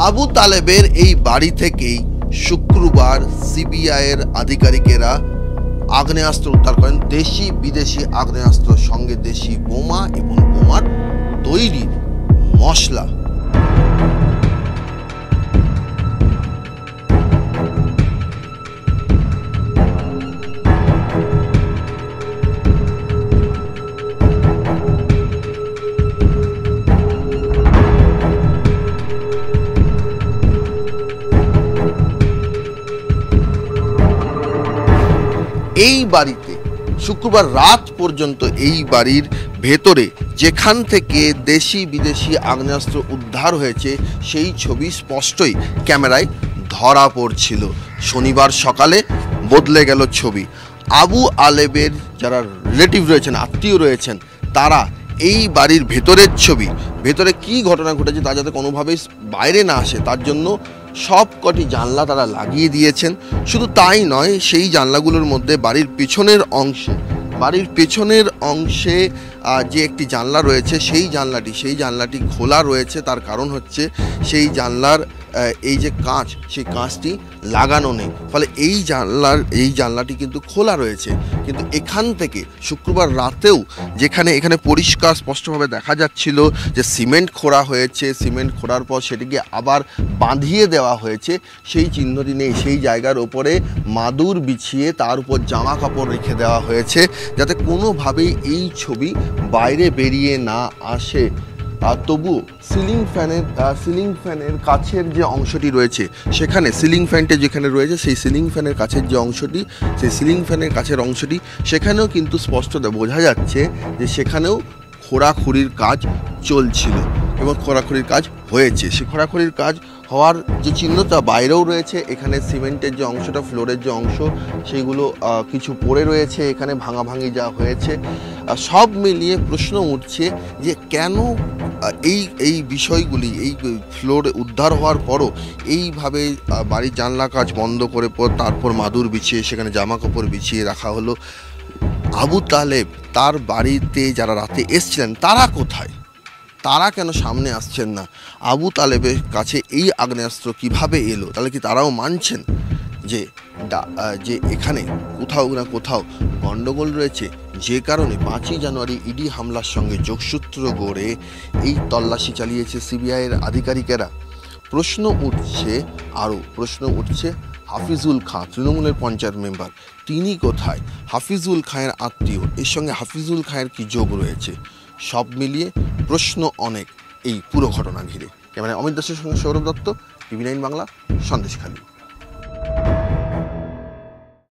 আবু তালেবের এই বাড়ি থেকেই শুক্রবার সিবিআইয়ের আধিকারিকেরা আগ্নেয়াস্ত্র উদ্ধার করেন। দেশি বিদেশি আগ্নেয়াস্ত্র, সঙ্গে দেশি বোমা এবং বোমার তৈরির মশলা। এই বাড়িতে শুক্রবার রাত পর্যন্ত এই বাড়ির ভেতরে যেখান থেকে দেশি বিদেশি আগ্নেয়াস্ত্র উদ্ধার হয়েছে সেই ছবি স্পষ্টই ক্যামেরায় ধরা পড়ছিল। শনিবার সকালে বদলে গেল ছবি। আবু আলেবের যারা রিলেটিভ রয়েছেন, আত্মীয় রয়েছেন, তারা এই বাড়ির ভেতরের ছবি, ভেতরে কি ঘটনা ঘটেছে তা যাতে কোনোভাবেই বাইরে না আসে তার জন্য সব কটি জানলা তারা লাগিয়ে দিয়েছেন। শুধু তাই নয়, সেই জানলাগুলোর মধ্যে বাড়ির পেছনের অংশে যে একটি জানলা রয়েছে সেই জানলাটি খোলা রয়েছে। তার কারণ হচ্ছে সেই জানলার এই যে কাঁচ, সেই কাঁচটি লাগানো নেই, ফলে এই জানলাটি কিন্তু খোলা রয়েছে। কিন্তু এখান থেকে শুক্রবার রাতেও এখানে পরিষ্কার স্পষ্টভাবে দেখা যাচ্ছিল যে সিমেন্ট খোঁড়া হয়েছে, সিমেন্ট খোঁড়ার পর সেটিকে আবার বাঁধিয়ে দেওয়া হয়েছে, সেই চিহ্নটি নেই। সেই জায়গার ওপরে মাদুর বিছিয়ে তার উপর জামা কাপড় রেখে দেওয়া হয়েছে যাতে কোনোভাবেই এই ছবি বাইরে বেরিয়ে না আসে। তবু সিলিং ফ্যানের কাছের যে অংশটি রয়েছে, সেখানে সিলিং ফ্যানটা যেখানে রয়েছে সেই সিলিং ফ্যানের কাছের যে অংশটি, সেই সিলিং ফ্যানের কাছের অংশটি, সেখানেও কিন্তু স্পষ্ট বোঝা যাচ্ছে যে সেখানেও খোঁড়াখুড়ির কাজ চলছিল এবং খোঁড়াখুড়ির কাজ হয়েছে। সেই খোঁড়াখুড়ির কাজ হওয়ার যে চিহ্নটা বাইরেও রয়েছে। এখানে সিমেন্টের যে অংশটা, ফ্লোরের যে অংশ, সেইগুলো কিছু পড়ে রয়েছে, এখানে ভাঙাভাঙি যা হয়েছে। সব মিলিয়ে প্রশ্ন উঠছে যে কেন এই বিষয়গুলি, এই ফ্লোর উদ্ধার হওয়ার পরও এইভাবে বাড়ির জানলা কাজ বন্ধ করে তারপর মাদুর বিছিয়ে সেখানে জামা কাপড় বিছিয়ে রাখা হলো। আবু তালেব তার বাড়িতে যারা রাতে এসছিলেন তারা কোথায়? তারা কেন সামনে আসছেন না? আবু তালেবের কাছে এই আগ্নেয়াস্ত্র কিভাবে এলো? তাহলে কি তারাও মানছেন যে এখানে কোথাও না কোথাও গণ্ডগোল রয়েছে, যে কারণে 5ই জানুয়ারি ইডি হামলার সঙ্গে যোগসূত্র গড়ে এই তল্লাশি চালিয়েছে সিবিআইয়ের আধিকারিকেরা? প্রশ্ন উঠছে হাফিজুল খাঁ, তৃণমূলের পঞ্চায়েত মেম্বার, তিনি কোথায়? হাফিজুল খাঁয়ের আত্মীয়, এর সঙ্গে হাফিজুল খাঁয়ের কি যোগ রয়েছে? সব মিলিয়ে প্রশ্ন অনেক এই পুরো ঘটনা ঘিরে। ক্যামেরায় অমিত দাসের সঙ্গে সৌরভ দত্ত, টিভি9 বাংলা, সন্দেশখালী।